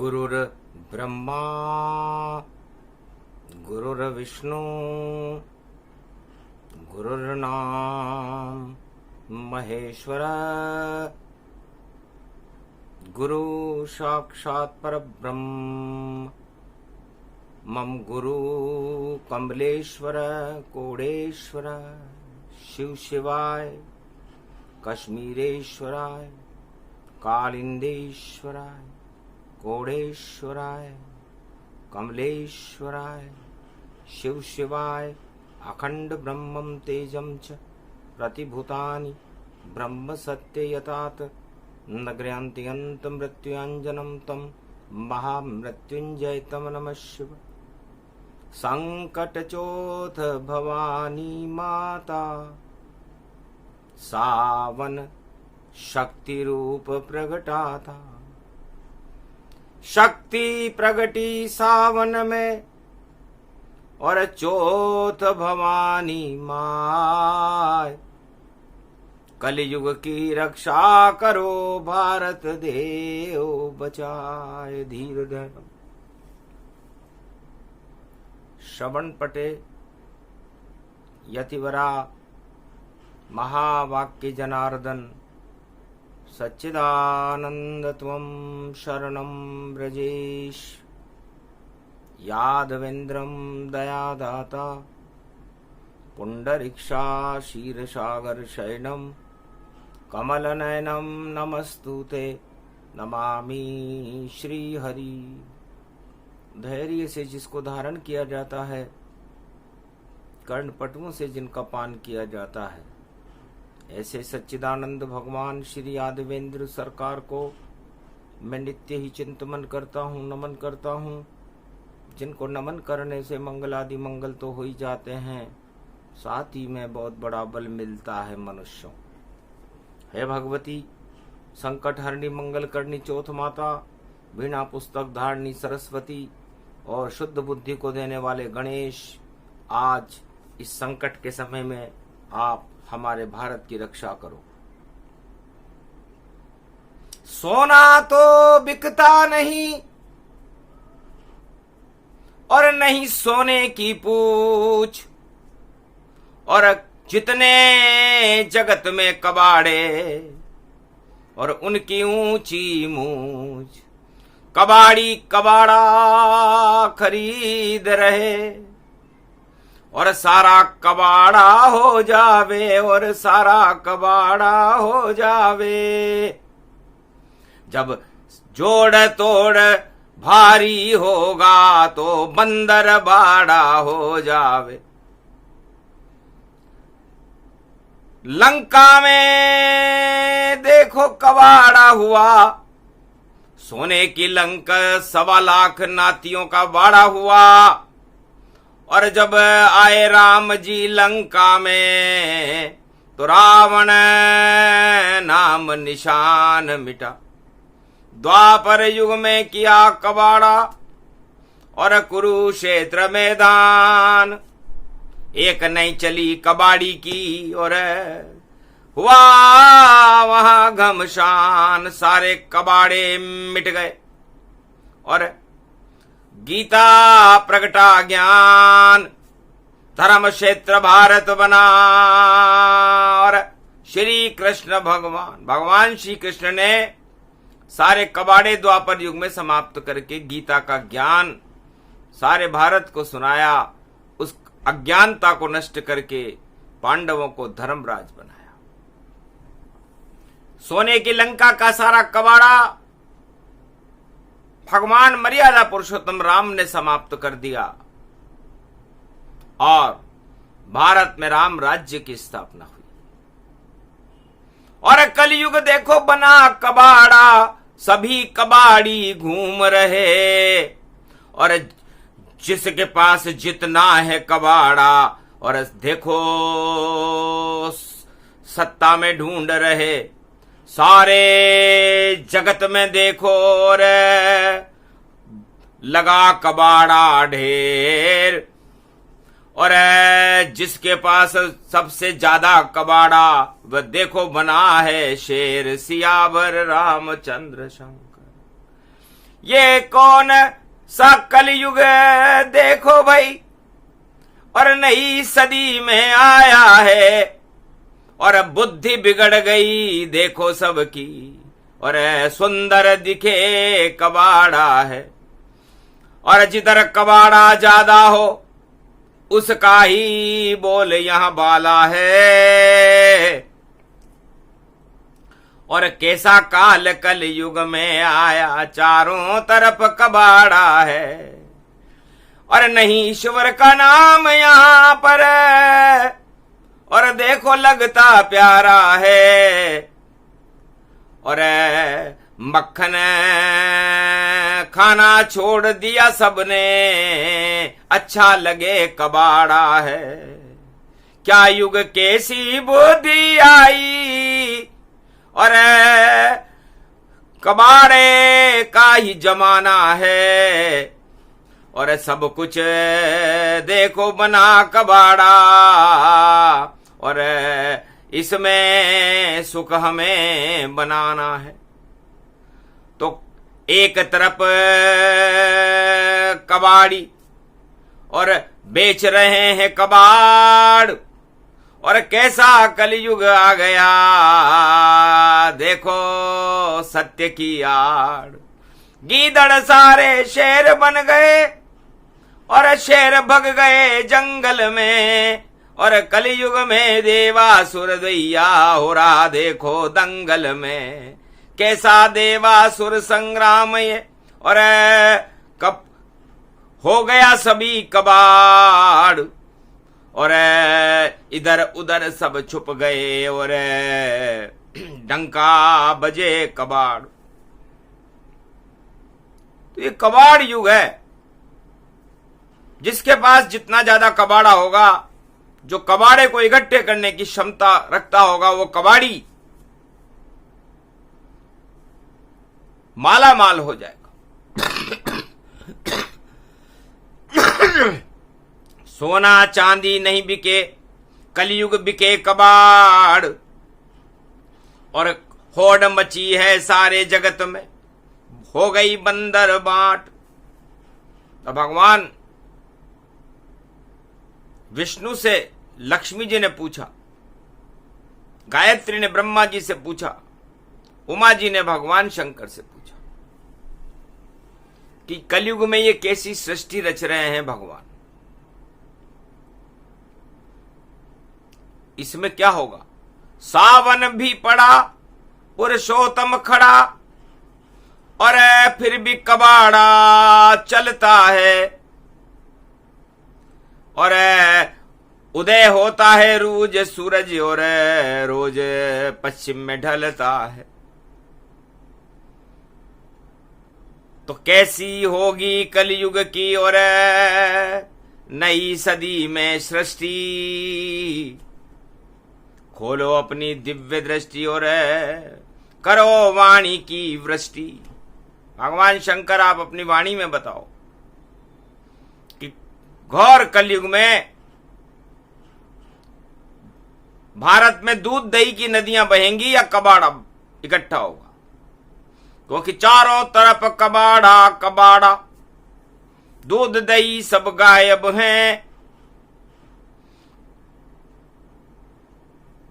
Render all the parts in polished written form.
गुरुर् ब्रह्मा गुरुर्विष्णु गुरुर्नाम महेश्वर गुरु साक्षात् परब्रह्म मम गुरु कमलेश्वर कोडेश्वर शिव शिवाय कश्मीरेश्वराय कालिंदेश्वराय कोडेश्वराय कमलेश्वराय शिव शिवाय अखंड ब्रह्मं तेजं च प्रतिभूतानि ब्रह्म सत्य यतात नग्र्यांत्यंत मृत्युंजनम तम महामृत्युंजय तम नमः शिव संकटचोथ भवानी माता सावन शक्ति रूप प्रगटाता शक्ति प्रगटी सावन में और चौथ भवानी माय कलयुग की रक्षा करो भारत देव बचाए धीर धर्म श्रवण पटे यतिवरा महावाक्य जनार्दन सच्चिदानंद त्वं शरणं व्रजेश यादवेन्द्रं दयादाता पुंडरीक्षा क्षीरसागर शयनं कमलनयनं नमस्तुते नमामि श्रीहरि। धैर्य से जिसको धारण किया जाता है, कर्णपटुओं से जिनका पान किया जाता है, ऐसे सच्चिदानंद भगवान श्री यादवेंद्र सरकार को मैं नित्य ही चिंतन करता हूँ, नमन करता हूँ। जिनको नमन करने से मंगल आदि मंगल तो हो ही जाते हैं, साथ ही में बहुत बड़ा बल मिलता है मनुष्यों। हे भगवती संकट हरणी मंगल करनी चौथ माता, बिना पुस्तक धारणी सरस्वती और शुद्ध बुद्धि को देने वाले गणेश, आज इस संकट के समय में आप हमारे भारत की रक्षा करो। सोना तो बिकता नहीं और नहीं सोने की पूछ, और जितने जगत में कबाड़े और उनकी ऊंची मूछ, कबाड़ी कबाड़ा खरीद रहे और सारा कबाड़ा हो जावे, और सारा कबाड़ा हो जावे। जब जोड़ तोड़ भारी होगा तो बंदर बाड़ा हो जावे। लंका में देखो कबाड़ा हुआ, सोने की लंका 1.25 लाख नातियों का बाड़ा हुआ, और जब आए राम जी लंका में तो रावण नाम निशान मिटा। द्वापर युग में किया कबाड़ा और कुरुक्षेत्र मैदान, एक नहीं चली कबाड़ी की और हुआ वहां घमसान, सारे कबाड़े मिट गए और गीता प्रगटा ज्ञान, धर्म क्षेत्र भारत बना। और श्री कृष्ण भगवान श्री कृष्ण ने सारे कबाड़े द्वापर युग में समाप्त करके गीता का ज्ञान सारे भारत को सुनाया। उस अज्ञानता को नष्ट करके पांडवों को धर्मराज बनाया। सोने की लंका का सारा कबाड़ा भगवान मर्यादा पुरुषोत्तम राम ने समाप्त कर दिया और भारत में राम राज्य की स्थापना हुई। और कलयुग देखो बना कबाड़ा, सभी कबाड़ी घूम रहे, और जिसके पास जितना है कबाड़ा और देखो सत्ता में ढूंढ रहे, सारे जगत में देखो और लगा कबाड़ा ढेर, और जिसके पास सबसे ज्यादा कबाड़ा वह देखो बना है शेर, सियावर रामचंद्र शंकर। ये कौन सा कलयुग देखो भाई, और नई सदी में आया है, और बुद्धि बिगड़ गई देखो सबकी, और सुंदर दिखे कबाड़ा है, और जिधर कबाड़ा ज्यादा हो उसका ही बोल यहां बाला है। और कैसा काल कल युग में आया, चारों तरफ कबाड़ा है, और नहीं ईश्वर का नाम यहां पर, और देखो लगता प्यारा है, और मक्खन खाना छोड़ दिया सबने, अच्छा लगे कबाड़ा है। क्या युग कैसी बुद्धि आई, और कबाड़े का ही जमाना है, और सब कुछ देखो बना कबाड़ा, और इसमें सुख हमें बनाना है। तो एक तरफ कबाड़ी और बेच रहे हैं कबाड़, और कैसा कलयुग आ गया देखो सत्य की आड़। गीदड़ सारे शेर बन गए, और शेर भग गए जंगल में, और कलयुग में देवासुर दैया हो रहा देखो दंगल में। कैसा देवासुर संग्राम ये, और कब हो गया सभी कबाड़, और इधर उधर सब छुप गए, और डंका बजे कबाड़। तो ये कबाड़ युग है। जिसके पास जितना ज्यादा कबाड़ा होगा, जो कबाड़े को इकट्ठे करने की क्षमता रखता होगा, वो कबाड़ी माला माल हो जाएगा। सोना चांदी नहीं बिके, कलयुग बिके कबाड़, और होड़ मची है सारे जगत में, हो गई बंदर बाट। तो भगवान विष्णु से लक्ष्मी जी ने पूछा, गायत्री ने ब्रह्मा जी से पूछा, उमा जी ने भगवान शंकर से पूछा कि कलयुग में ये कैसी सृष्टि रच रहे हैं भगवान, इसमें क्या होगा। सावन भी पड़ा, पुरुषोत्तम खड़ा, और फिर भी कबाड़ा चलता है, और उदय होता है रोज सूरज, और रोज पश्चिम में ढलता है। तो कैसी होगी कलयुग की और नई सदी में सृष्टि। खोलो अपनी दिव्य दृष्टि और करो वाणी की वृष्टि। भगवान शंकर आप अपनी वाणी में बताओ कि घोर कलयुग में भारत में दूध दही की नदियां बहेंगी या कबाड़ा इकट्ठा होगा, क्योंकि चारों तरफ कबाड़ा कबाड़ा, दूध दही सब गायब हैं,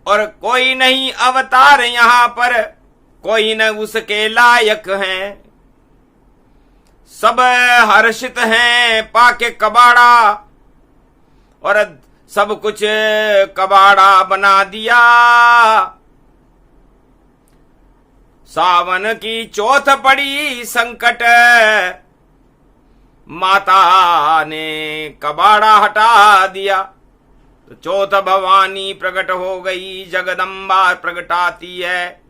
और कोई नहीं अवतार यहां पर, कोई न उसके लायक हैं। सब हर्षित हैं पाके कबाड़ा, और सब कुछ कबाड़ा बना दिया। सावन की चौथ पड़ी संकट, माता ने कबाड़ा हटा दिया। तो चौथ भवानी प्रकट हो गई, जगदम्बा प्रकटाती है,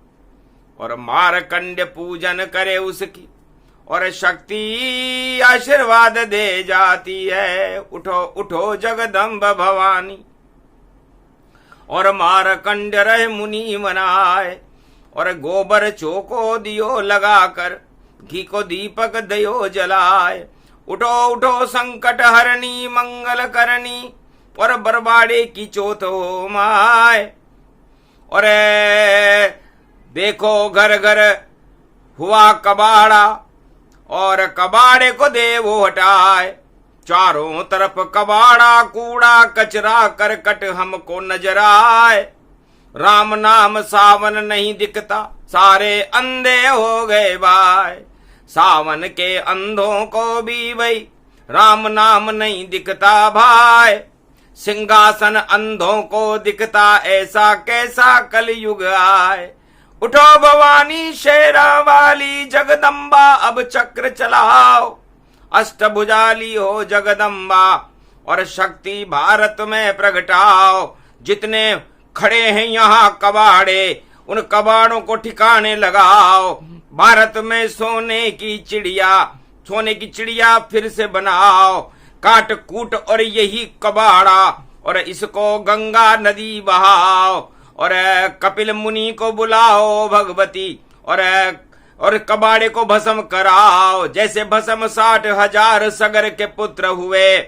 और मारकंड पूजन करे उसकी, और शक्ति आशीर्वाद दे जाती है। उठो उठो जगदम्ब भवानी, और मारकंड रहे मुनि मनाए, और गोबर चौको दियो लगाकर, घी को दीपक दयो जलाए। उठो उठो संकट हरणी मंगल करनी, और बरबाड़े की चौथ हो माए। और देखो घर घर हुआ कबाड़ा, और कबाड़े को दे वो हटाए। चारों तरफ कबाड़ा कूड़ा कचरा करकट हमको नजर आए। राम नाम सावन नहीं दिखता, सारे अंधे हो गए भाई। सावन के अंधों को भी वही राम नाम नहीं दिखता भाई। सिंहासन अंधों को दिखता, ऐसा कैसा कलयुग आए। उठो भवानी शेरा वाली जगदम्बा, अब चक्र चलाओ। अष्टभुजाली हो जगदम्बा और शक्ति भारत में प्रगटाओ। जितने खड़े हैं यहाँ कबाड़े, उन कबाड़ों को ठिकाने लगाओ। भारत में सोने की चिड़िया फिर से बनाओ। काट कूट और यही कबाड़ा, और इसको गंगा नदी बहाओ। और कपिल मुनि को बुलाओ भगवती, और कबाड़े को भस्म कराओ। जैसे भस्म 60,000 सगर के पुत्र हुए,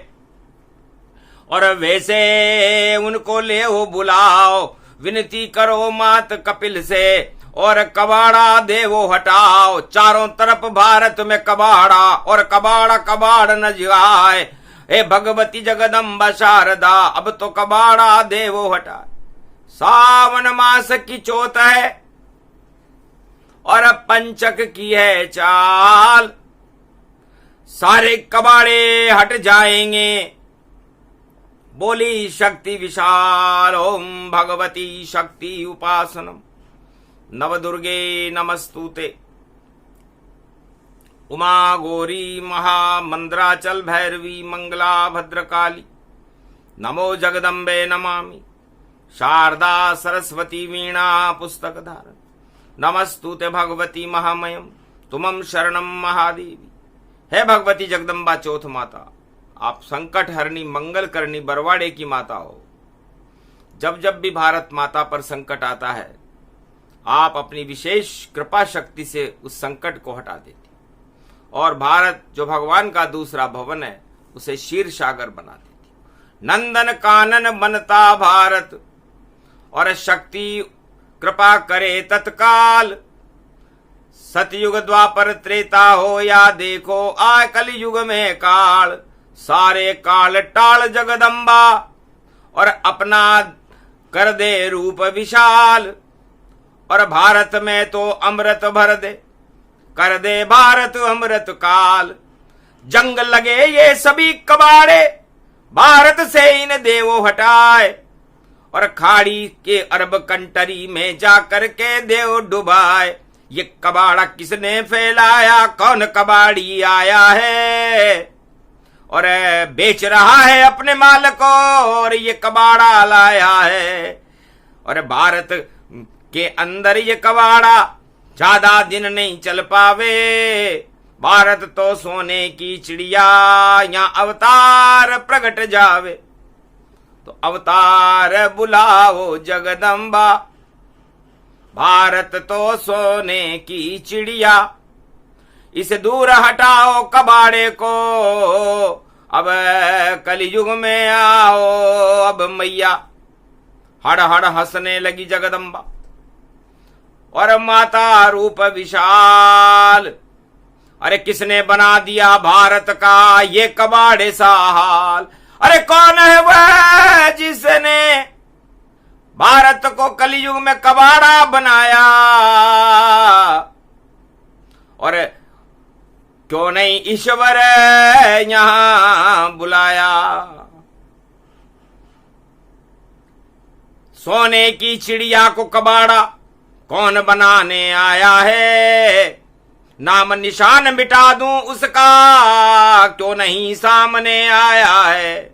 और वैसे उनको ले बुलाओ। विनती करो मात कपिल से, और कबाड़ा देवो हटाओ। चारों तरफ भारत में कबाड़ा, और कबाड़ा कबाड़ न जाए। हे भगवती जगदम्बा शारदा, अब तो कबाड़ा देवो हटाए। सावन मास की चौथ है, और पंचक की है चाल। सारे कबाड़े हट जाएंगे। बोली शक्ति विशाल, ओम भगवती शक्ति उपासनम। नवदुर्गे नमस्तुते। उमा गौरी महामंद्राचल भैरवी मंगला भद्रकाली। नमो जगदम्बे नमामि। शारदा सरस्वती वीणा पुस्तक धारण। नमस्तुते भगवती महामयम तुमम शरणम महादेवी। है भगवती जगदम्बा चौथ माता, आप संकट हरनी मंगल करनी बरवाड़े की माता हो। जब जब भी भारत माता पर संकट आता है, आप अपनी विशेष कृपा शक्ति से उस संकट को हटा देती, और भारत जो भगवान का दूसरा भवन है उसे क्षीर सागर बना देती। नंदन कानन बनता भारत, और शक्ति कृपा करे तत्काल। सतयुग द्वापर त्रेता हो या देखो आ कलयुग में काल। सारे काल टाल जगदम्बा, और अपना कर दे रूप विशाल। और भारत में तो अमृत भर दे, कर दे भारत अमृत काल। जंग लगे ये सभी कबाड़े, भारत से इन देवो हटाए। और खाड़ी के अरब कंटरी में जाकर के देव डुबाए। ये कबाड़ा किसने फैलाया, कौन कबाड़ी आया है, और बेच रहा है अपने माल को, और ये कबाड़ा लाया है। और भारत के अंदर ये कबाड़ा ज्यादा दिन नहीं चल पावे। भारत तो सोने की चिड़िया, यहाँ अवतार प्रकट जावे। तो अवतार बुलाओ जगदम्बा, भारत तो सोने की चिड़िया। इसे दूर हटाओ कबाड़े को, अब कलयुग में आओ अब मैया। हड़ हड़ हंसने लगी जगदम्बा, और माता रूप विशाल। अरे किसने बना दिया भारत का ये कबाड़े सा हाल। अरे कौन है वह जिसने भारत को कलयुग में कबाड़ा बनाया, और क्यों नहीं ईश्वर यहां बुलाया। सोने की चिड़िया को कबाड़ा कौन बनाने आया है। नाम निशान मिटा दूं उसका, क्यों नहीं सामने आया है।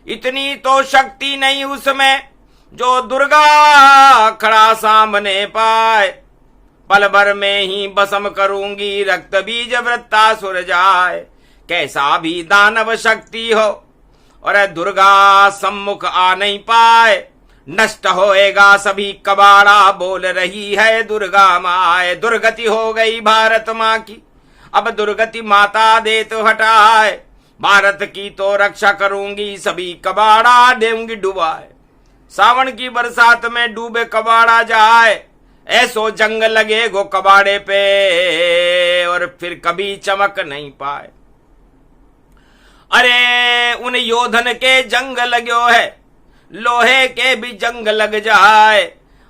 इतनी तो शक्ति नहीं उसमें जो दुर्गा खड़ा सामने पाए। पल भर में ही भस्म करूंगी रक्त बीज वृत्तासुर जाए। कैसा भी दानव शक्ति हो, और दुर्गा सम्मुख आ नहीं पाए। नष्ट होएगा सभी कबाड़ा, बोल रही है दुर्गा माए। दुर्गति हो गई भारत माँ की, अब दुर्गति माता दे तो हटाए। भारत की तो रक्षा करूंगी, सभी कबाड़ा देंगी डुबाए। सावन की बरसात में डूबे कबाड़ा जाए, ऐसो जंग लगे गो कबाड़े पे। और फिर कभी चमक नहीं पाए। अरे उन योधन के जंग लगो है, लोहे के भी जंग लग जाए।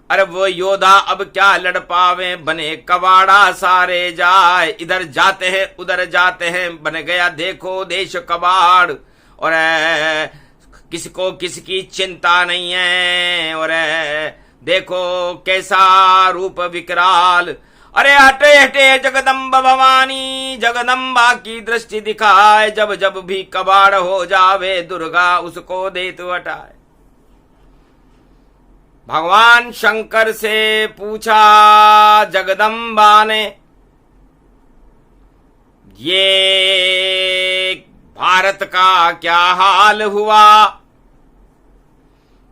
अरे वो योद्धा अब क्या लड़ पावे, बने कबाड़ा सारे जाए। इधर जाते हैं उधर जाते हैं, बन गया देखो देश कबाड़। और किसको किसकी चिंता नहीं है, और देखो कैसा रूप विकराल। अरे हटे हटे जगदम्बा भवानी, जगदम्बा की दृष्टि दिखाए। जब जब भी कबाड़ हो जावे, दुर्गा उसको दे तो हटाए। भगवान शंकर से पूछा जगदम्बा ने, ये भारत का क्या हाल हुआ,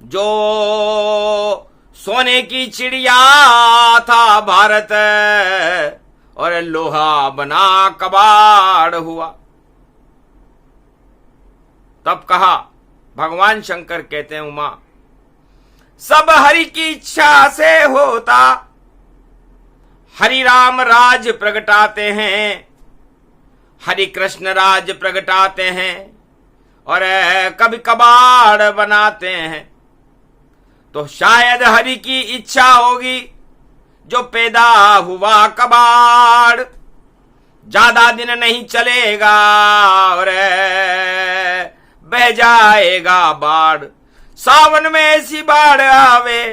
जो सोने की चिड़िया था भारत, और लोहा बना कबाड़ हुआ। तब कहा, भगवान शंकर कहते हैं, उमा सब हरि की इच्छा से होता, हरि राम राज प्रगटाते हैं, हरि कृष्ण राज प्रगटाते हैं, और कभी कबाड़ बनाते हैं। तो शायद हरि की इच्छा होगी जो पैदा हुआ कबाड़, ज्यादा दिन नहीं चलेगा और बह जाएगा बाढ़। सावन में ऐसी बाढ़ आवे,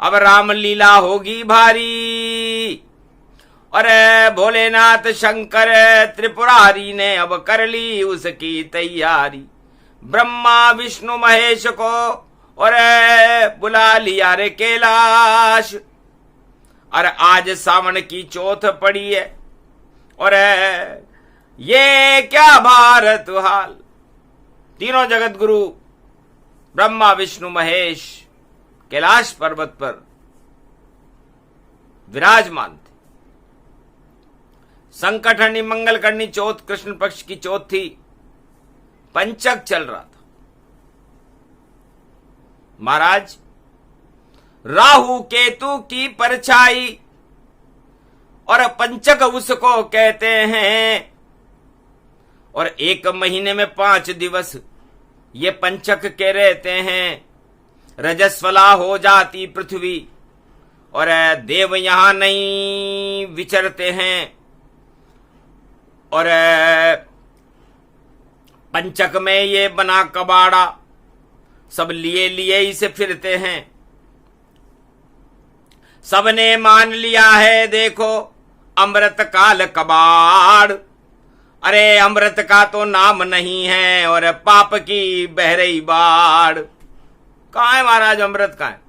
अब रामलीला होगी भारी। और भोलेनाथ शंकर त्रिपुरारी ने अब कर ली उसकी तैयारी। ब्रह्मा विष्णु महेश को और बुला लिया रे कैलाश। और आज सावन की चौथ पड़ी है, और ये क्या भारत हाल। तीनों जगत गुरु ब्रह्मा विष्णु महेश कैलाश पर्वत पर विराजमान थे। संकटहरणी मंगल करनी चौथ, कृष्ण पक्ष की चौथ थी, पंचक चल रहा था। महाराज राहु केतु की परछाई, और पंचक उसको कहते हैं। और एक महीने में 5 दिवस ये पंचक के रहते हैं। रजस्वला हो जाती पृथ्वी, और देव यहां नहीं विचरते हैं। और पंचक में ये बना कबाड़ा सब लिए लिए इसे फिरते हैं। सबने मान लिया है देखो अमृत काल कबाड़। अरे अमृत का तो नाम नहीं है, और पाप की बह रही बाढ़। कहां है महाराज अमृत, कहां है?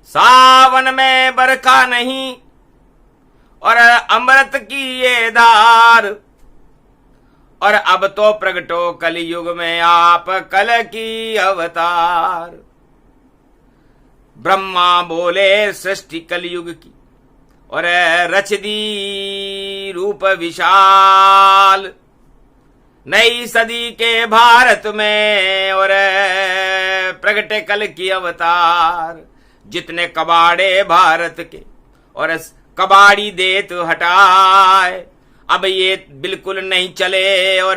सावन में बरखा नहीं, और अमृत की ये धार। और अब तो प्रगटो कलयुग में आप कल की अवतार। ब्रह्मा बोले सृष्टि कलयुग की, और रच दी रूप विशाल। नई सदी के भारत में, और प्रगटे कल की अवतार। जितने कबाड़े भारत के, और कबाड़ी दे तो हटाए। अब ये बिल्कुल नहीं चले, और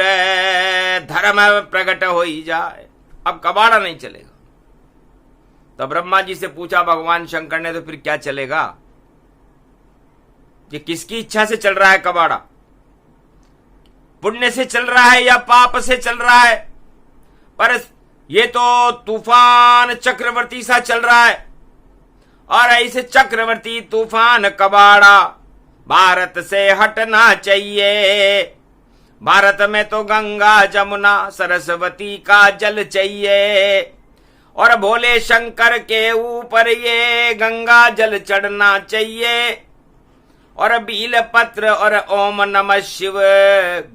धर्म प्रकट हो ही जाए। अब कबाड़ा नहीं चलेगा। तो ब्रह्मा जी से पूछा भगवान शंकर ने, तो फिर क्या चलेगा? ये किसकी इच्छा से चल रहा है कबाड़ा? पुण्य से चल रहा है या पाप से चल रहा है? पर ये तो तूफान चक्रवर्ती सा चल रहा है, और ऐसे चक्रवर्ती तूफान कबाड़ा भारत से हटना चाहिए। भारत में तो गंगा जमुना सरस्वती का जल चाहिए, और भोले शंकर के ऊपर ये गंगा जल चढ़ना चाहिए। और बील पत्र और ओम नमः शिव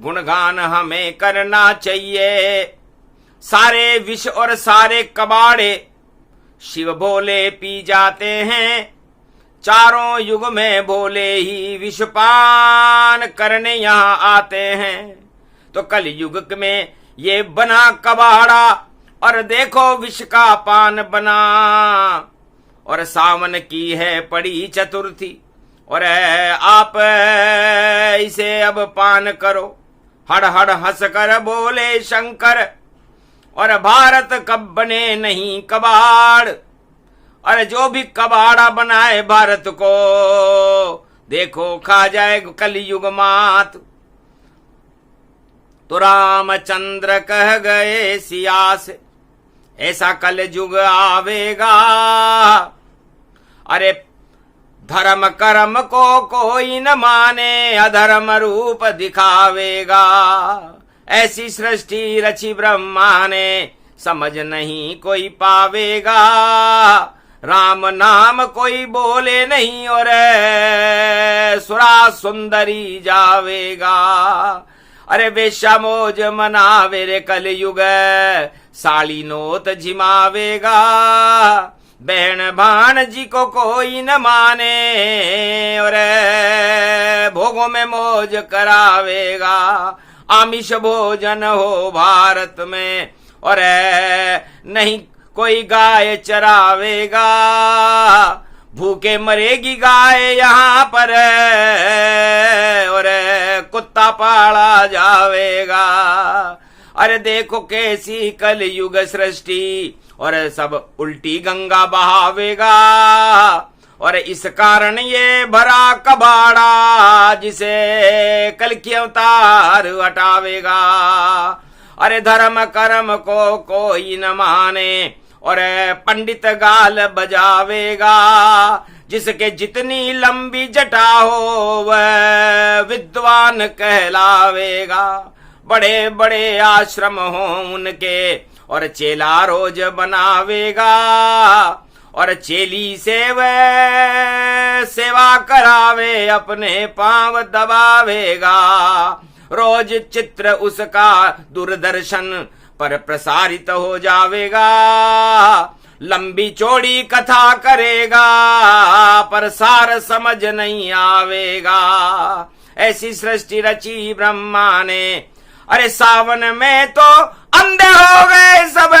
गुणगान हमें करना चाहिए। सारे विष और सारे कबाड़े शिव भोले पी जाते हैं। चारों युग में भोले ही विषपान करने यहाँ आते हैं। तो कल युग में ये बना कबाड़ा, और देखो विष का पान बना। और सावन की है पड़ी चतुर्थी, और आप इसे अब पान करो। हड़ हड़ हंस कर बोले शंकर, और भारत कब बने नहीं कबाड़। अरे जो भी कबाड़ा बनाए भारत को, देखो खा जाए कलयुग मात। तो रामचंद्र कह गए सिया से, ऐसा कलयुग आवेगा। अरे धर्म कर्म को कोई न माने, अधर्म रूप दिखावेगा। ऐसी सृष्टि रची ब्रह्मा ने, समझ नहीं कोई पावेगा। राम नाम कोई बोले नहीं, और सुरा सुंदरी जावेगा। अरे वेश्या मौज मनावे रे कलयुग, साली नोत झिमावेगा। बहन भाण जी को कोई न माने, और भोगों में मौज करावेगा। आमिष भोजन हो भारत में, और नहीं कोई गाय चरावेगा। भूखे मरेगी गाय यहाँ पर, और कुत्ता पाला जावेगा। अरे देखो कैसी कलयुग सृष्टि, और सब उल्टी गंगा बहावेगा। और इस कारण ये भरा कबाड़ा, जिसे कल की अवतार हटावेगा। अरे धर्म कर्म को कोई न माने, और पंडित गाल बजावेगा। जिसके जितनी लंबी जटा हो, वह विद्वान कहलावेगा। बड़े बड़े आश्रम हो उनके, और चेला रोज बनावेगा। और चेली से वह सेवा करावे, अपने पांव दबावेगा। रोज चित्र उसका दूरदर्शन पर प्रसारित हो जावेगा। लंबी चौड़ी कथा करेगा, पर सार समझ नहीं आवेगा। ऐसी सृष्टि रची ब्रह्मा ने, अरे सावन में तो अंधे हो गए सब,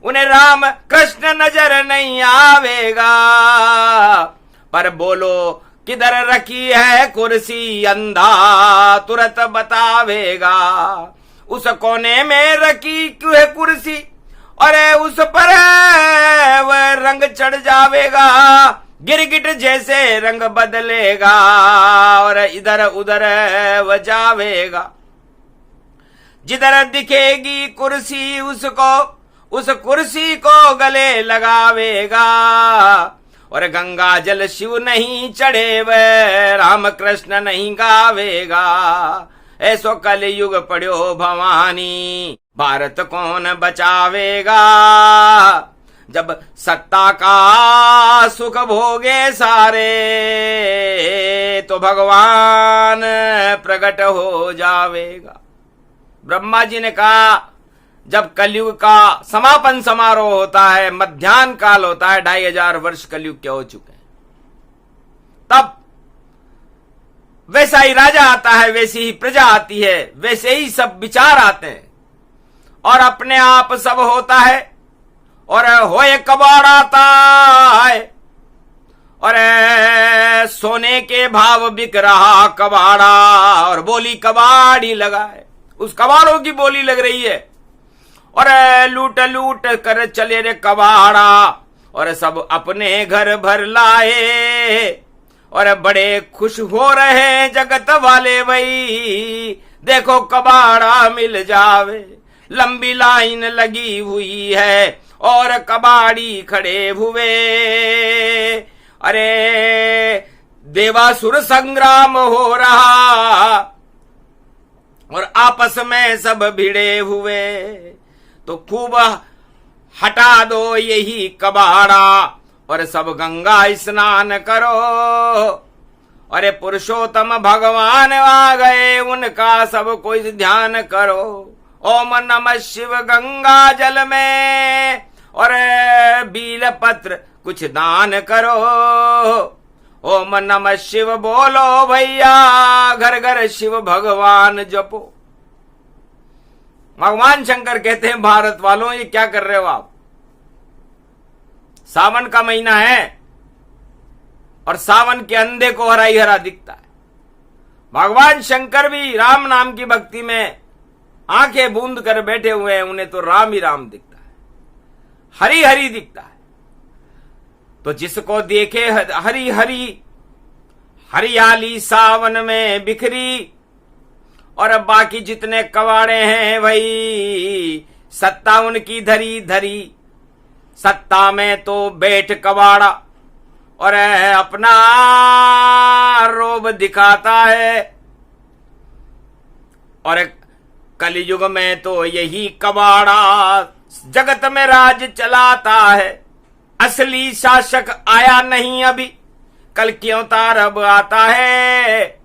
उन्हें राम कृष्ण नजर नहीं आवेगा। पर बोलो किधर रखी है कुर्सी, अंधा तुरंत बतावेगा। उस कोने में रखी क्यों है कुर्सी, अरे उस पर वह रंग चढ़ जावेगा। गिरगिट जैसे रंग बदलेगा, और इधर उधर वह जावेगा। जिधर दिखेगी कुर्सी उसको, उस कुर्सी को गले लगावेगा। और गंगा जल शिव नहीं चढ़े, वह राम कृष्ण नहीं गावेगा। ऐसो कलयुग पड़ो भवानी, भारत कौन बचावेगा। जब सत्ता का सुख भोगे सारे, तो भगवान प्रकट हो जावेगा। ब्रह्मा जी ने कहा, जब कलयुग का समापन समारोह होता है, मध्याह्न काल होता है, 2500 वर्ष कलयुग के हो चुके हैं, तब वैसा ही राजा आता है, वैसी ही प्रजा आती है, वैसे ही सब विचार आते हैं, और अपने आप सब होता है। और होए कबाड़ आता है, और सोने के भाव बिक रहा कबाड़ा, और बोली कबाड़ी लगा है, उस कबाड़ों की बोली लग रही है। और लूट लूट कर चले रे कबाड़ा, और सब अपने घर भर लाए। और बड़े खुश हो रहे जगत वाले भाई, देखो कबाड़ा मिल जावे। लंबी लाइन लगी हुई है, और कबाड़ी खड़े हुए। अरे देवासुर संग्राम हो रहा, और आपस में सब भिड़े हुए। तो खूब हटा दो यही कबाड़ा, और सब गंगा स्नान करो। अरे पुरुषोत्तम भगवान आ गए, उनका सब कोई ध्यान करो। ओम नमः शिव गंगा जल में, और बील पत्र कुछ दान करो। ओम नमः शिव बोलो भैया, घर घर शिव भगवान जपो। भगवान शंकर कहते हैं, भारत वालों ये क्या कर रहे हो आप? सावन का महीना है, और सावन के अंधे को हरा ही हरा दिखता है। भगवान शंकर भी राम नाम की भक्ति में आंखें बूंद कर बैठे हुए हैं, उन्हें तो राम ही राम दिखता है, हरी हरी दिखता है। तो जिसको देखे हरी हरी हरियाली सावन में बिखरी, और अब बाकी जितने कबाड़े हैं वही सत्ता उनकी धरी धरी। सत्ता में तो बैठ कबाड़ा और अपना रोब दिखाता है, और कलयुग में तो यही कबाड़ा जगत में राज चलाता है। असली शासक आया नहीं अभी, कल की अवतार अब आता है,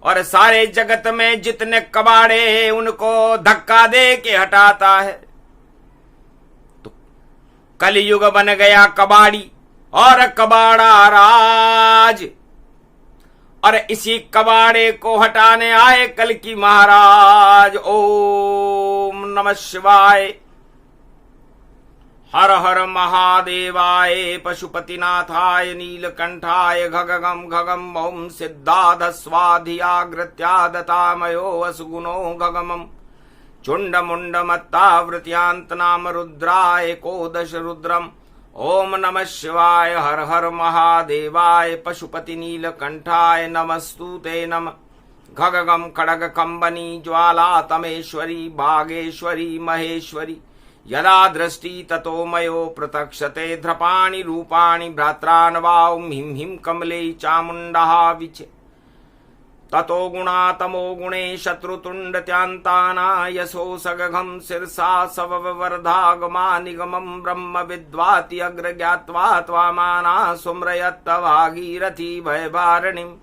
और सारे जगत में जितने कबाड़े उनको धक्का दे के हटाता है। तो कलयुग बन गया कबाड़ी और कबाड़ा राज, और इसी कबाड़े को हटाने आए कल की महाराज। ओम नमः शिवाय। हर हर महादेवाय पशुपतिनाथाय नीलकंठाय घगगम घगम ओम सिद्धाधस्वाधियाग्रत्यादतामयो असुगुणो घगमम चुंडमुंडमत्तावृत्यांतनाम रुद्राय कोदश रुद्रम। ओम नमः शिवाय। हर हर महादेवाय पशुपति नीलकंठाय नमस्तुते नमः। घगगम खड़ग कंबनी ज्वाला तमेश्वरी भागेश्वरी महेश्वरी यदा दृष्टि ततो मयो प्रतक्षते ध्रपाणि रूपाणि भ्रात्रान्वां हिं हिं कमले चामुण्डः विचे ततो गुणातमो गुणे शत्रुतुण्डत्यान्तानायसो सगघं शिरसा सववर्धागमा निगमं ब्रह्म विद्वाति अग्र ज्ञात्वा त्वामाना सुम्रयत्त भागीरथी भयभारणिं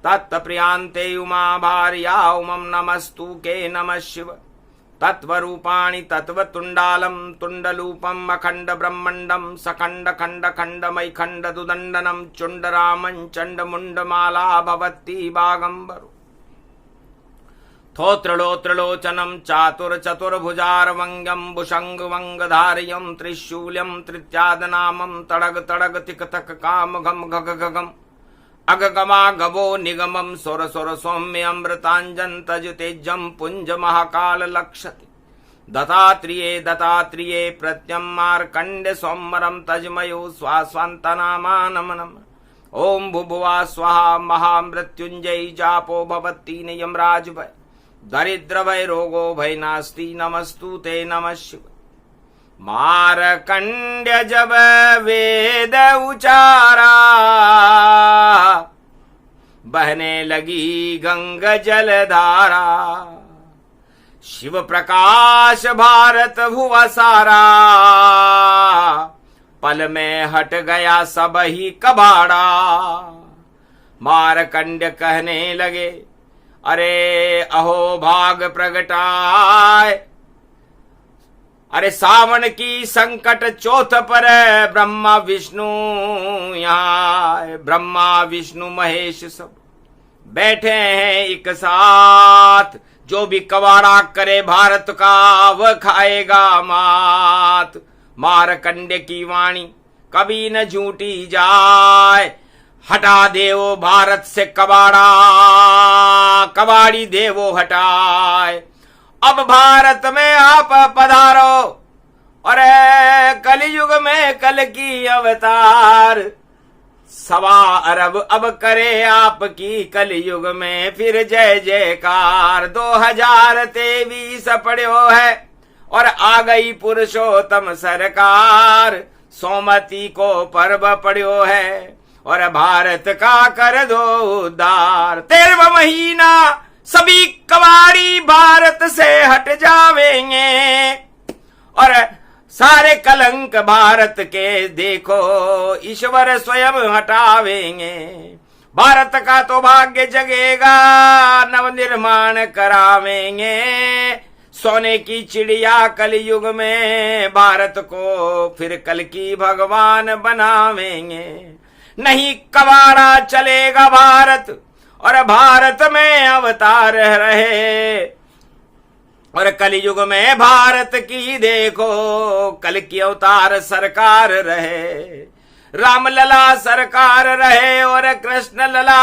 तत्प्रियान्ते उमा भार्या उमं नमस्तु के नमः शिव। तत्वरूपाणि तत्वतुण्डालं तुण्डलूपम् अखण्ड ब्रह्मण्डं सखण्ड खण्ड खण्डमयि खण्डदुदण्डनं चुण्डरामं चण्डमुण्डमाला भवति बागम्बरो थोत्रलोत्रलोचनं चातुर्चतुर्भुजारवङ्गं भुषङ्गवङ्गधार्यं त्रिशूल्यं त्रित्यादनामं तडग तडग तिक तक काम घम घग घगम अगगमा गवो निगमं सुर सुर सौम्य अमृतांजन तज तेजम पुंज महाकाल लक्षति दत्तात्रेये दत्तात्रेये प्रत्यं मार्कंड्य सौमरम तजमयो स्वास्वान्तनामानमनम। ओम भुभुवा स्वाहा महामृत्युंजय जापो भवत्तीन यमराज भय दरिद्र भय रोगो भय नास्ति नमस्तुते नमः शिव। मारकंड्य जब वेद उचारा बहने लगी गंग जलधारा शिव प्रकाश भारत हुआ सारा पल में हट गया सब ही कबाड़ा। मारकंड्य कहने लगे अरे अहो भाग प्रगटाए अरे सावन की संकट चौथ पर ब्रह्मा विष्णु यहाँ ब्रह्मा विष्णु महेश सब बैठे हैं एक साथ। जो भी कबाड़ा करे भारत का वह खाएगा मात। मारकंड्य की वाणी कभी न झूठी जाए हटा देवो भारत से कबाड़ा कबाड़ी देवो हटाए। अब भारत में आप पधारो और कलयुग में कल की अवतार 1.25 अरब अब करे आपकी कलयुग में फिर जय जयकार। 2023 पड़ो है और आ गई पुरुषोत्तम सरकार। सोमती को पर्व पड़ो है और भारत का कर दो उद्धार। 13वां महीना सभी कबाड़ी भारत से हट जावेंगे और सारे कलंक भारत के देखो ईश्वर स्वयं हटावेंगे। भारत का तो भाग्य जगेगा नव निर्माण करावेंगे। सोने की चिड़िया कलयुग में भारत को फिर कल की भगवान बनावेंगे। नहीं कबाड़ा चलेगा भारत और भारत में अवतार रहे और कलयुग में भारत की देखो कल की अवतार सरकार रहे। राम लला सरकार रहे और कृष्ण लला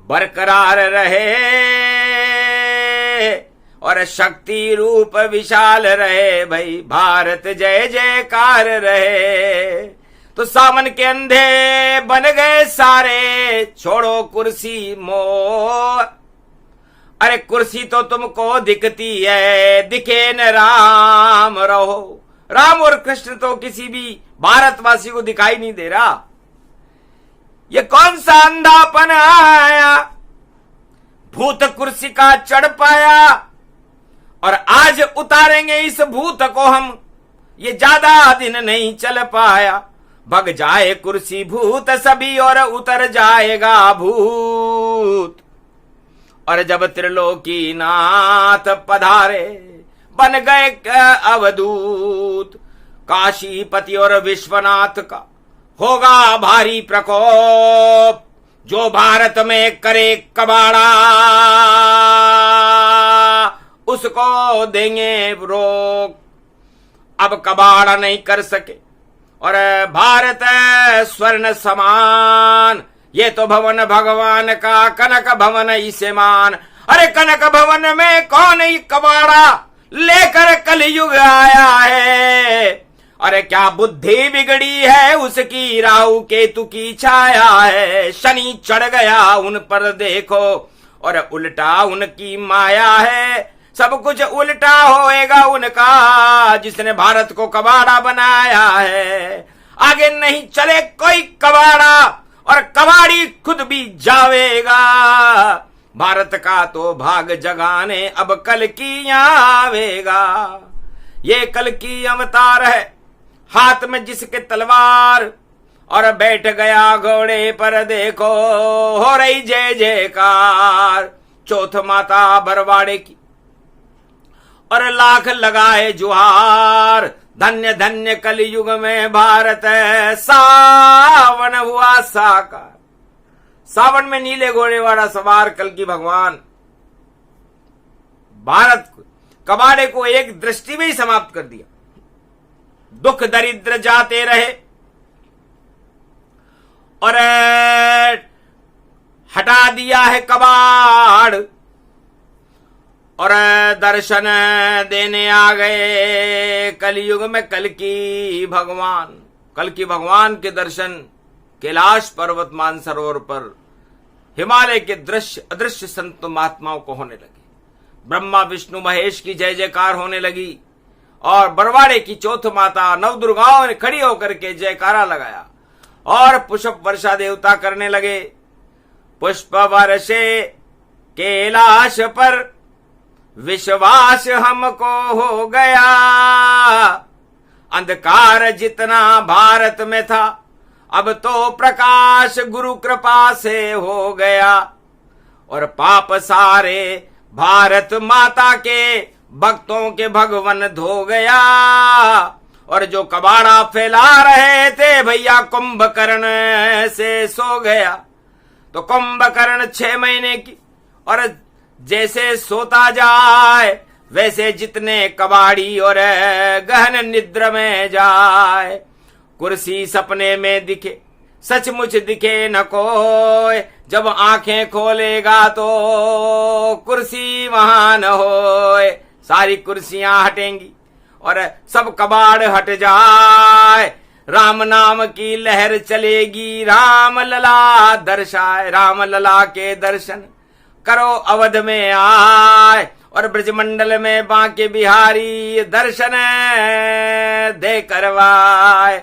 बरकरार रहे और शक्ति रूप विशाल रहे, भाई भारत जय जयकार रहे। तो सावन के अंधे बन गए सारे, छोड़ो कुर्सी मोह, अरे कुर्सी तो तुमको दिखती है, दिखे न राम रहो। राम और कृष्ण तो किसी भी भारतवासी को दिखाई नहीं दे रहा। ये कौन सा अंधापन आया, भूत कुर्सी का चढ़ पाया और आज उतारेंगे इस भूत को हम, ये ज्यादा दिन नहीं चल पाया। भग जाए कुर्सी भूत सभी और उतर जाएगा भूत। और जब त्रिलोकी नाथ पधारे बन गए अवधूत, काशीपति और विश्वनाथ का होगा भारी प्रकोप, जो भारत में करे कबाड़ा उसको देंगे रोक। अब कबाड़ा नहीं कर सके और भारत स्वर्ण समान, ये तो भवन भगवान का कनक भवन इसे मान। अरे कनक भवन में कौन ही कबाड़ा लेकर कलयुग आया है, अरे क्या बुद्धि बिगड़ी है उसकी, राहु केतु की छाया है। शनि चढ़ गया उन पर देखो और उल्टा उनकी माया है, सब कुछ उल्टा होएगा उनका, जिसने भारत को कबाड़ा बनाया है। आगे नहीं चले कोई कबाड़ा और कबाड़ी खुद भी जावेगा, भारत का तो भाग जगाने अब कल की आवेगा। ये कल की अवतार है, हाथ में जिसके तलवार और बैठ गया घोड़े पर, देखो हो रही जय जयकार। चौथ माता बरवाड़े की और लाख लगाए जुहार, धन्य धन्य कलयुग में भारत सावन हुआ साकार। सावन में नीले घोड़े वाला सवार कल की भगवान भारत कबाड़े को एक दृष्टि में ही समाप्त कर दिया। दुख दरिद्र जाते रहे और हटा दिया है कबाड़ और दर्शन देने आ गए कलयुग में कल की भगवान। कल की भगवान के दर्शन कैलाश पर्वत मानसरोवर पर हिमालय के दृश्य अदृश्य संत महात्माओं को होने लगे। ब्रह्मा विष्णु महेश की जय जयकार होने लगी और बरवाड़े की चौथ माता नवदुर्गाओं ने खड़ी होकर के जयकारा लगाया और पुष्प वर्षा देवता करने लगे। पुष्प वर्षे कैलाश पर विश्वास हमको हो गया, अंधकार जितना भारत में था अब तो प्रकाश गुरु कृपा से हो गया। और पाप सारे भारत माता के भक्तों के भगवन धो गया। और जो कबाड़ा फैला रहे थे भैया कुंभकर्ण से सो गया। तो कुंभकर्ण 6 महीने की और जैसे सोता जाए वैसे जितने कबाड़ी और गहन निद्र में जाए। कुर्सी सपने में दिखे सचमुच दिखे न कोई, जब आंखें खोलेगा तो कुर्सी वहां न होए। सारी कुर्सियां हटेंगी और सब कबाड़ हट जाए। राम नाम की लहर चलेगी, राम लला दर्शाए। राम लला के दर्शन करो अवध में आए और ब्रजमंडल में बांके बिहारी दर्शन दे करवाए।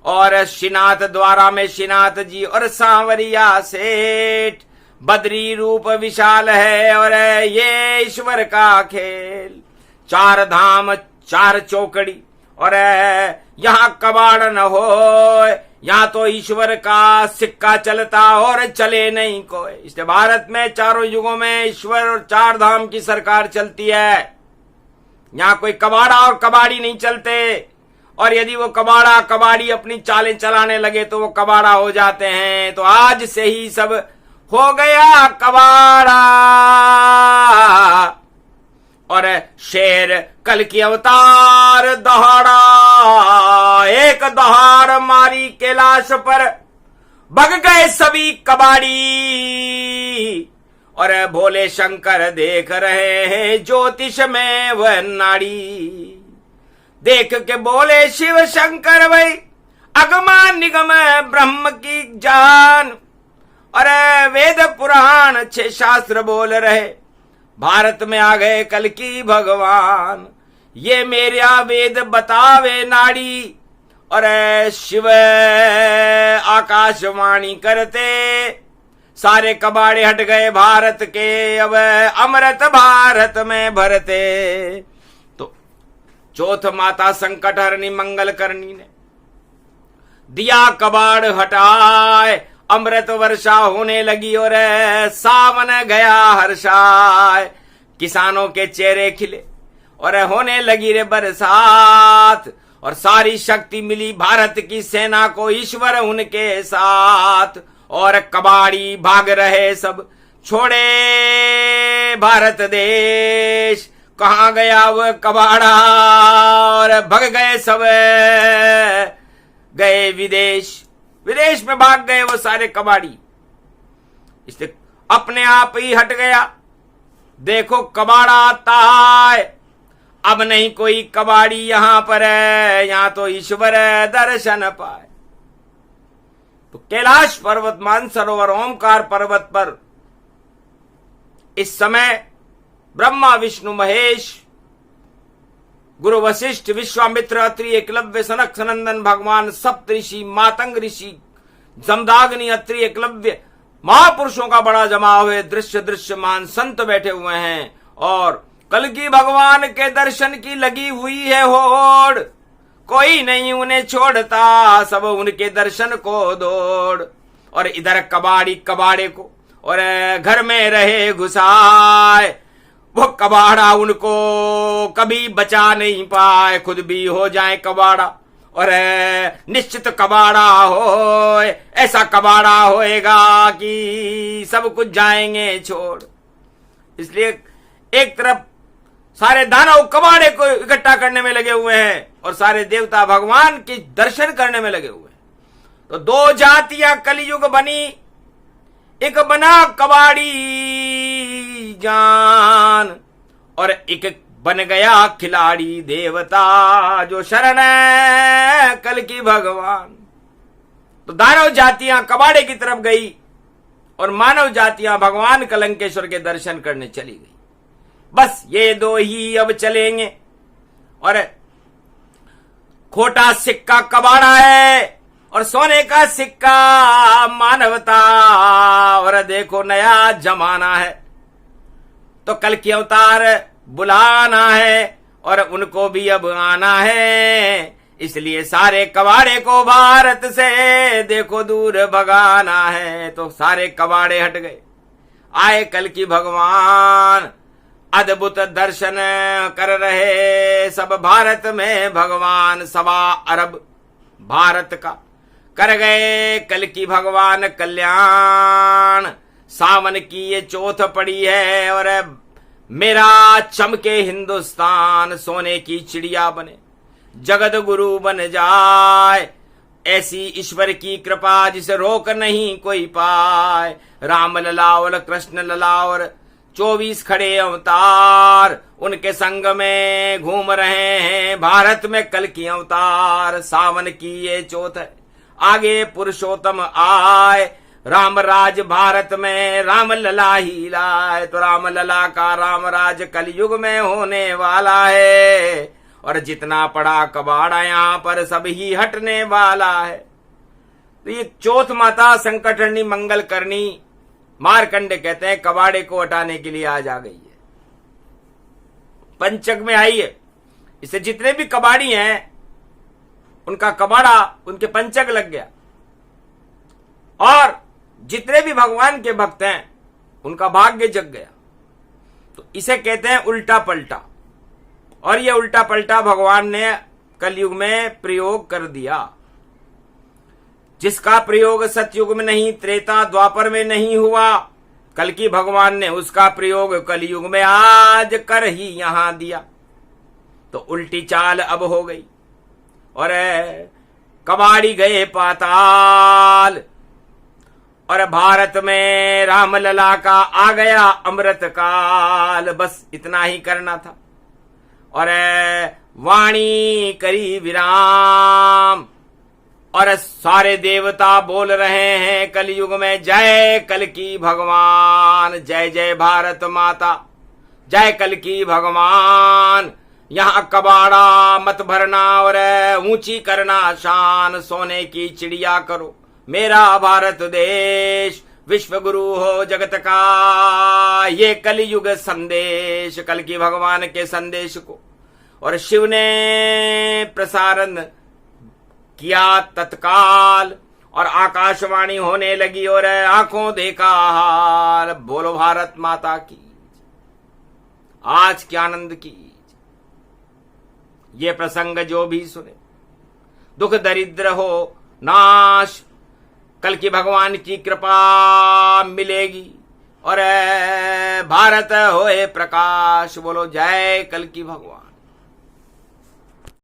और श्रीनाथ द्वारा में श्रीनाथ जी और सांवरिया सेठ, बद्री रूप विशाल है और ये ईश्वर का खेल। 4 धाम 4 चौकड़ी और यहाँ कबाड़ न हो, यहाँ तो ईश्वर का सिक्का चलता और चले नहीं कोई। इसलिए भारत में चारों युगों में ईश्वर और 4 धाम की सरकार चलती है। यहाँ कोई कबाड़ा और कबाड़ी नहीं चलते। और यदि वो कबाड़ा कबाड़ी अपनी चालें चलाने लगे तो वो कबाड़ा हो जाते हैं। तो आज से ही सब हो गया कबाड़ा। और शेर कल की अवतार दहाड़ा, एक दहाड़ मारी कैलाश पर, भग गए सभी कबाड़ी। और भोले शंकर देख रहे हैं ज्योतिष में वह नाड़ी। देख के बोले शिव शंकर वही अगमा निगम ब्रह्म की जान। और वेद पुराण 6 शास्त्र बोल रहे, भारत में आ गए कल की भगवान। ये मेरा वेद बतावे नाड़ी। और शिव आकाशवाणी करते, सारे कबाड़े हट गए भारत के, अब अमृत भारत में भरते। तो चौथ माता संकट हरनी मंगल करनी ने दिया कबाड़ हटाए, अमृत वर्षा होने लगी और सावन गया हर्षाए। किसानों के चेहरे खिले और होने लगी रे बरसात, और सारी शक्ति मिली भारत की सेना को, ईश्वर उनके साथ। और कबाड़ी भाग रहे सब, छोड़े भारत देश, कहां गया वह कबाड़ा, और भग गए सब, गए विदेश। विदेश में भाग गए वो सारे कबाड़ी, इसलिए अपने आप ही हट गया। देखो कबाड़ा आता है, अब नहीं कोई कबाड़ी यहां पर है, यहां तो ईश्वर दर्शन पाए। तो कैलाश पर्वत मानसरोवर ओमकार पर्वत पर इस समय ब्रह्मा विष्णु महेश, गुरु वशिष्ठ, विश्वामित्र, अत्रि, एकलव्य, सनक सनंदन भगवान, सप्तऋषि, मातंग ऋषि, जमदाग्नि, अत्रि, एकलव्य, महापुरुषों का बड़ा जमाव है। दृश्य दृश्यमान संत बैठे हुए हैं और कल की भगवान के दर्शन की लगी हुई है होड़। कोई नहीं उन्हें छोड़ता, सब उनके दर्शन को दौड़। और इधर कबाड़ी कबाड़े को और घर में रहे घुसाए, वो कबाड़ा उनको कभी बचा नहीं पाए, खुद भी हो जाए कबाड़ा। और निश्चित कबाड़ा हो, ऐसा कबाड़ा होएगा कि सब कुछ जाएंगे छोड़। इसलिए एक तरफ सारे दानव कबाड़े को इकट्ठा करने में लगे हुए हैं और सारे देवता भगवान के दर्शन करने में लगे हुए हैं। तो 2 जातियां कलयुग बनी, एक बना कबाड़ी जान और एक बन गया खिलाड़ी देवता, जो शरण है कल की भगवान। तो दानव जातियां कबाड़े की तरफ गई और मानव जातियां भगवान कलंकेश्वर के दर्शन करने चली गई। बस ये 2 ही अब चलेंगे। और खोटा सिक्का कबाड़ा है और सोने का सिक्का मानवता। और देखो नया जमाना है, तो कल की अवतार बुलाना है और उनको भी अब आना है। इसलिए सारे कबाड़े को भारत से देखो दूर भगाना है। तो सारे कबाड़े हट गए, आए कल की भगवान, अद्भुत दर्शन कर रहे सब भारत में भगवान। 1.25 अरब भारत का कर गए कल की भगवान कल्याण। सावन की ये चौथ पड़ी है और मेरा चमके हिंदुस्तान, सोने की चिड़िया बने, जगत गुरु बन जाए। ऐसी ईश्वर की कृपा जिसे रोक नहीं कोई पाए। राम लला और कृष्ण लला और 24 खड़े अवतार, उनके संग में घूम रहे हैं भारत में कल की अवतार। सावन की ये चौथ है, आगे पुरुषोत्तम आए, राम राज भारत में राम लला ही लाए। तो राम लला का राम राज कलयुग में होने वाला है और जितना पड़ा कबाड़ा यहाँ पर सब ही हटने वाला है। तो ये चौथ माता संकट हरनी मंगल करनी, मारकंडे कहते हैं कबाड़े को हटाने के लिए आज आ गई है, पंचक में आई है। इससे जितने भी कबाड़ी हैं उनका कबाड़ा उनके पंचक लग गया और जितने भी भगवान के भक्त हैं उनका भाग्य जग गया। तो इसे कहते हैं उल्टा पलटा। और यह उल्टा पलटा भगवान ने कलयुग में प्रयोग कर दिया, जिसका प्रयोग सतयुग में नहीं, त्रेता द्वापर में नहीं हुआ, कल की भगवान ने उसका प्रयोग कलयुग में आज कर ही यहां दिया। तो उल्टी चाल अब हो गई और कबाड़ी गए पाताल और भारत में रामलला का आ गया अमृत काल। बस इतना ही करना था और वाणी करी विराम और सारे देवता बोल रहे हैं कलयुग में जय कल की भगवान, जय जय भारत माता, जय कल की भगवान। यहां कबाड़ा मत भरना और ऊंची करना शान, सोने की चिड़िया करो मेरा भारत देश, विश्व गुरु हो जगत का ये कलयुग संदेश। कल की भगवान के संदेश को और शिव ने प्रसारण किया तत्काल और आकाशवाणी होने लगी और आंखों देखा हाल। बोलो भारत माता की, आज के आनंद की। ये प्रसंग जो भी सुने दुख दरिद्र हो नाश, कल की भगवान की कृपा मिलेगी और भारत होए प्रकाश। बोलो जय कल की भगवान।